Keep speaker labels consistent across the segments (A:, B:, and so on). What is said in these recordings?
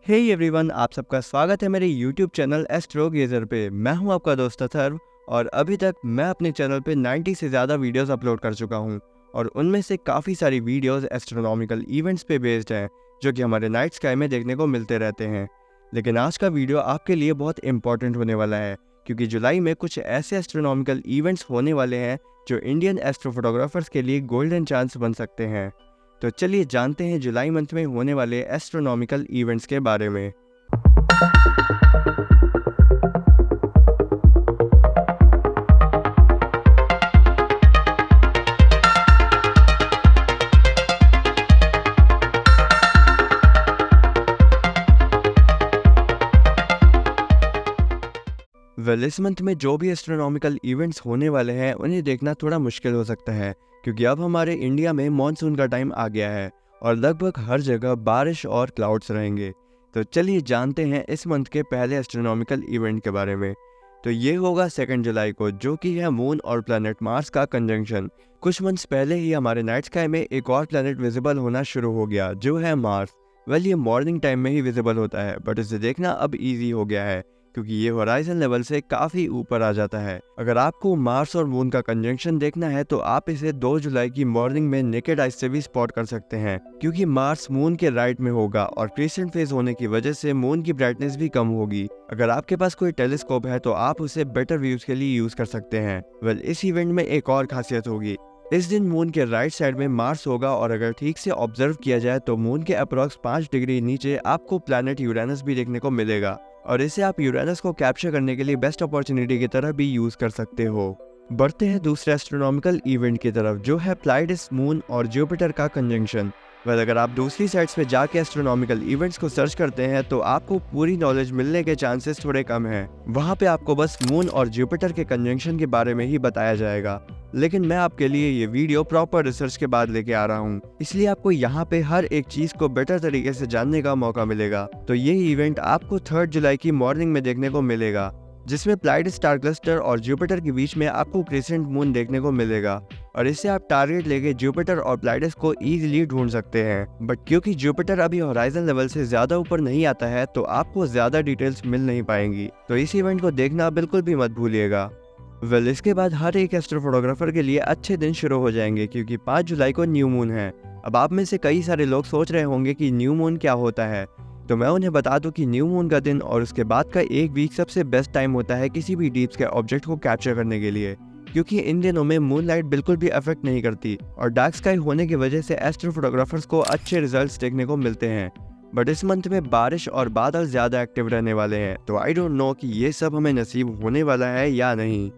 A: Hey everyone, आप सबका स्वागत है मेरे YouTube चैनल एस्ट्रो गेजर पे। मैं हूं आपका दोस्त अथर्व और अभी तक मैं अपने चैनल पे 90 से ज़्यादा वीडियोस अपलोड कर चुका हूं और उनमें से काफ़ी सारी वीडियोस एस्ट्रोनॉमिकल इवेंट्स पे बेस्ड हैं जो कि हमारे नाइट स्काई में देखने को मिलते रहते हैं। लेकिन आज का वीडियो आपके लिए बहुत इंपॉर्टेंट होने वाला है क्योंकि जुलाई में कुछ ऐसे एस्ट्रोनॉमिकल इवेंट्स होने वाले हैं जो इंडियन एस्ट्रोफोटोग्राफर्स के लिए गोल्डन चांस बन सकते हैं। तो चलिए जानते हैं जुलाई मंथ में होने वाले एस्ट्रोनॉमिकल इवेंट्स के बारे में। इस मंथ में जो भी एस्ट्रोनॉमिकल इवेंट्स होने वाले हैं उन्हें देखना थोड़ा मुश्किल हो सकता है क्योंकि अब हमारे इंडिया में मॉनसून का टाइम आ गया है और लगभग हर जगह बारिश और क्लाउड्स रहेंगे। तो चलिए जानते हैं इस मंथ के पहले एस्ट्रोनॉमिकल इवेंट के बारे में। तो ये होगा 2 जुलाई को, जो कि है मून और प्लैनेट मार्स का कंजंक्शन। कुछ मंथ्स पहले ही हमारे नाइट स्काई में एक और प्लैनेट विजिबल होना शुरू हो गया जो है मार्स। ये मॉर्निंग टाइम में ही विजिबल होता है बट इसे देखना अब ईजी हो गया है क्योंकि ये होराइजन लेवल से काफ़ी ऊपर आ जाता है। अगर आपको मार्स और मून का कंजंक्शन देखना है तो आप इसे 2 जुलाई की मॉर्निंग में नेकेड आइज से भी स्पॉट कर सकते हैं क्योंकि मार्स मून के राइट में होगा और क्रिसेंट फेज होने की वजह से मून की ब्राइटनेस भी कम होगी। अगर आपके पास कोई टेलीस्कोप है तो आप उसे बेटर व्यूज के लिए यूज कर सकते हैं। इस इवेंट में एक और खासियत होगी, इस दिन मून के राइट साइड में मार्स होगा और अगर ठीक से ऑब्जर्व किया जाए तो मून के अप्रॉक्स 5 डिग्री नीचे आपको प्लैनेट यूरेनस भी देखने को मिलेगा और इसे आप यूरेनस को कैप्चर करने के लिए बेस्ट अपॉर्चुनिटी की तरह भी यूज कर सकते हो। बढ़ते हैं दूसरे एस्ट्रोनॉमिकल इवेंट की तरफ जो है प्लाइडस मून और जुपिटर का कंजंक्शन। अगर आप दूसरी साइट्स पे जाके एस्ट्रोनॉमिकल इवेंट्स को सर्च करते हैं तो आपको पूरी नॉलेज मिलने के चांसेस थोड़े कम हैं। वहाँ पे आपको बस मून और जुपिटर के कंजंक्शन के बारे में ही बताया जाएगा, लेकिन मैं आपके लिए ये वीडियो प्रॉपर रिसर्च के बाद लेके आ रहा हूँ, इसलिए आपको यहाँ पे हर एक चीज को बेटर तरीके से जानने का मौका मिलेगा। तो ये इवेंट आपको 3 जुलाई की मॉर्निंग में देखने को मिलेगा जिसमें प्लाइड स्टार क्लस्टर और जुपिटर के बीच में आपको क्रिसेंट मून देखने को मिलेगा और इससे आप टारगेट लेके जुपिटर और प्लाइडस को इजीली ढूंढ सकते हैं। बट क्योंकि जुपिटर अभी होराइजन लेवल से ज्यादा ऊपर नहीं आता है तो आपको ज्यादा डिटेल्स मिल नहीं पाएंगी, तो इस इवेंट को देखना बिल्कुल भी मत भूलिएगा। इसके बाद हर एक एस्ट्रोफोटोग्राफर के लिए अच्छे दिन शुरू हो जाएंगे क्योंकि 5 जुलाई को न्यू मून है। अब आप में से कई सारे लोग सोच रहे होंगे कि न्यू मून क्या होता है, तो मैं उन्हें बता दूं कि न्यू मून का दिन और उसके बाद का एक वीक सबसे बेस्ट टाइम होता है किसी भी डीप स्काई ऑब्जेक्ट को कैप्चर करने के लिए, क्योंकि इन दिनों में मून लाइट बिल्कुल भी अफेक्ट नहीं करती और डार्क स्काई होने की वजह से एस्ट्रोफोटोग्राफर्स को अच्छे रिजल्ट्स देखने को मिलते हैं। बट इस मंथ में बारिश और बादल ज्यादा एक्टिव रहने वाले हैं, तो आई डोंट नो कि ये सब हमें नसीब होने वाला है या नहीं।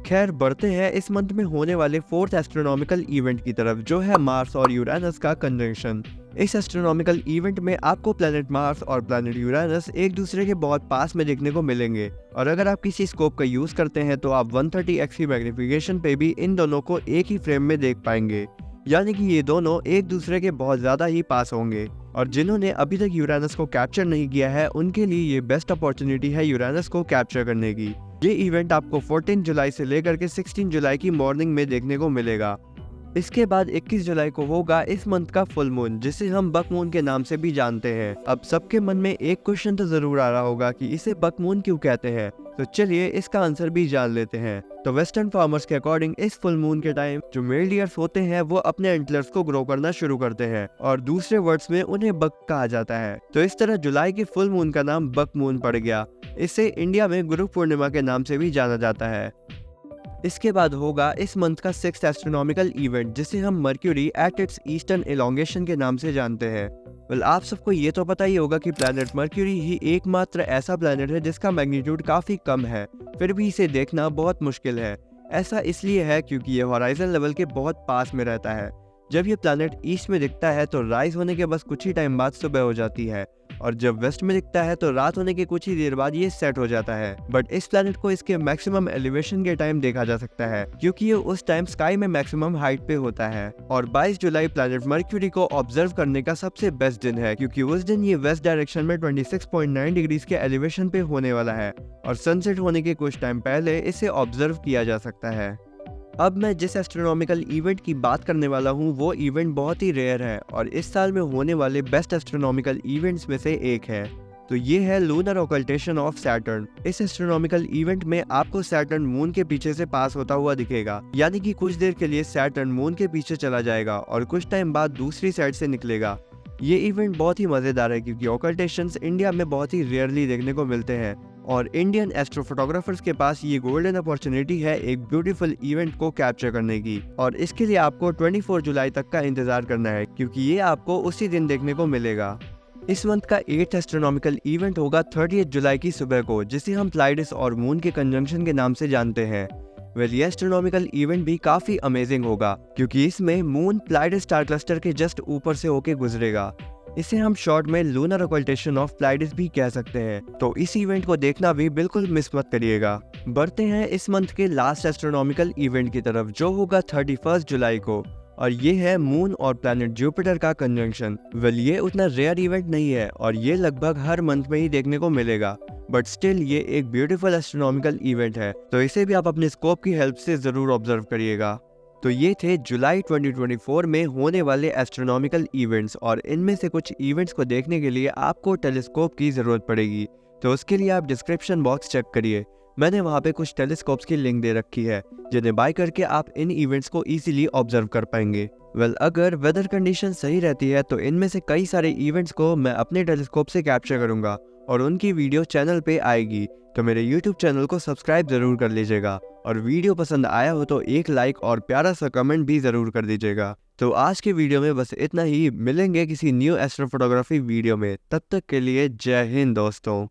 A: खैर बढ़ते हैं इस मंथ में होने वाले 4th एस्ट्रोनॉमिकल इवेंट की तरफ जो है मार्स और यूरेनस का कंजंक्शन। इस एस्ट्रोनॉमिकल इवेंट में आपको प्लैनेट मार्स और प्लैनेट यूरेनस एक दूसरे के बहुत पास में देखने को मिलेंगे और अगर आप किसी स्कोप का यूज करते हैं तो आप 130x की मैग्निफिकेशन पे भी इन दोनों को एक ही फ्रेम में देख पाएंगे, यानी कि ये दोनों एक दूसरे के बहुत ज्यादा ही पास होंगे। और जिन्होंने अभी तक यूरेनस को कैप्चर नहीं किया है उनके लिए ये बेस्ट अपॉर्चुनिटी है यूरेनस को कैप्चर करने की। ये इवेंट आपको 14 जुलाई से लेकर के 16 जुलाई की मॉर्निंग में देखने को मिलेगा। इसके बाद 21 जुलाई को होगा इस मंथ का फुल मून जिसे हम बक मून के नाम से भी जानते हैं। अब सबके मन में एक क्वेश्चन तो जरूर आ रहा होगा कि इसे बक मून क्यों कहते हैं, तो चलिए इसका आंसर भी जान लेते हैं। तो वेस्टर्न फार्मर्स के अकॉर्डिंग इस फुल मून के टाइम जो मेल डियर्स होते हैं वो अपने एंटलर्स को ग्रो करना शुरू करते हैं और दूसरे वर्ड्स में उन्हें बक कहा जाता है। तो इस तरह जुलाई की फुल मून का नाम बक मून पड़ गया। इसे इंडिया में गुरु पूर्णिमा के नाम से भी जाना जाता है। इसके बाद होगा इस मंथ का 6th एस्ट्रोनॉमिकल इवेंट जिसे हम mercury at its eastern elongation के नाम से जानते हैं। आप सबको ये तो पता ही होगा कि प्लैनेट मर्क्यूरी ही एकमात्र ऐसा प्लैनेट है जिसका मैग्नीट्यूड काफी कम है, फिर भी इसे देखना बहुत मुश्किल है। ऐसा इसलिए है क्योंकि ये होराइजन लेवल के बहुत पास में रहता है। जब ये प्लैनेट ईस्ट में दिखता है तो राइज होने के बस कुछ ही टाइम बाद सुबह हो जाती है और जब वेस्ट में दिखता है तो रात होने के कुछ ही देर बाद ये सेट हो जाता है। बट इस प्लैनेट को इसके मैक्सिमम एलिवेशन के टाइम देखा जा सकता है क्योंकि ये उस टाइम स्काई में मैक्सिमम हाइट पे होता है। और 22 जुलाई प्लैनेट मर्क्यूरी को ऑब्जर्व करने का सबसे बेस्ट दिन है क्योंकि उस दिन ये वेस्ट डायरेक्शन में 26.9 डिग्रीज के एलिवेशन पे होने वाला है और सनसेट होने के कुछ टाइम पहले इसे ऑब्जर्व किया जा सकता है। अब मैं जिस एस्ट्रोनॉमिकल इवेंट की बात करने वाला हूँ वो इवेंट बहुत ही रेयर है और इस साल में होने वाले बेस्ट एस्ट्रोनॉमिकल इवेंट्स में से एक है। तो ये है लूनर ऑकल्टेशन ऑफ सैटर्न। इस एस्ट्रोनॉमिकल इवेंट में आपको सैटर्न मून के पीछे से पास होता हुआ दिखेगा, यानी कि कुछ देर के लिए सैटर्न मून के पीछे चला जाएगा और कुछ टाइम बाद दूसरी साइड से निकलेगा। ये इवेंट बहुत ही मजेदार है क्योंकि ऑकल्टेशंस इंडिया में बहुत ही रेयरली देखने को मिलते हैं और इंडियन एस्ट्रोफोटोग्राफर्स के पास ये गोल्डन अपॉर्चुनिटी है एक ब्यूटीफुल इवेंट को कैप्चर करने की। और इसके लिए आपको 24 जुलाई तक का इंतजार करना है क्योंकि ये आपको उसी दिन देखने को मिलेगा। इस मंथ का 8th एस्ट्रोनॉमिकल इवेंट होगा 30 जुलाई की सुबह को, जिसे हम प्लाइडस और मून के कंजंक्शन के नाम से जानते हैं। ये एस्ट्रोनॉमिकल इवेंट भी काफी अमेजिंग होगा क्योंकि इसमें मून प्लाइडस स्टार क्लस्टर के जस्ट ऊपर से होके गुजरेगा। इसे हम शॉर्ट में लूनर ऑकल्टेशन ऑफ प्लाइडस भी कह सकते हैं। तो इस इवेंट को देखना भी बिल्कुल मिस मत करिएगा। बढ़ते हैं इस मंथ के लास्ट एस्ट्रोनॉमिकल इवेंट की तरफ, जो होगा 31 जुलाई को, और ये है मून और प्लैनेट जुपिटर का कंजंक्शन। ये उतना रेयर इवेंट नहीं है और ये लगभग हर मंथ में ही देखने को मिलेगा, बट स्टिल ये एक ब्यूटीफुल एस्ट्रोनॉमिकल इवेंट है, तो इसे भी आप अपने स्कोप की हेल्प से जरूर ऑब्जर्व करिएगा। तो ये थे जुलाई 2024 में होने वाले एस्ट्रोनॉमिकल इवेंट्स और इनमें से कुछ इवेंट्स को देखने के लिए आपको टेलीस्कोप की ज़रूरत पड़ेगी। तो उसके लिए आप डिस्क्रिप्शन बॉक्स चेक करिए, मैंने वहाँ पे कुछ टेलीस्कोप्स की लिंक दे रखी है जिन्हें बाय करके आप इन इवेंट्स को इजीली ऑब्जर्व कर पाएंगे। अगर वेदर कंडीशन सही रहती है तो इनमें से कई सारे इवेंट्स को मैं अपने टेलीस्कोप से कैप्चर करूँगा और उनकी वीडियो चैनल पे आएगी। तो मेरे YouTube चैनल को सब्सक्राइब जरूर कर लीजिएगा और वीडियो पसंद आया हो तो एक लाइक और प्यारा सा कमेंट भी जरूर कर दीजिएगा। तो आज के वीडियो में बस इतना ही, मिलेंगे किसी न्यू एस्ट्रोफोटोग्राफी वीडियो में, तब तक के लिए जय हिंद दोस्तों।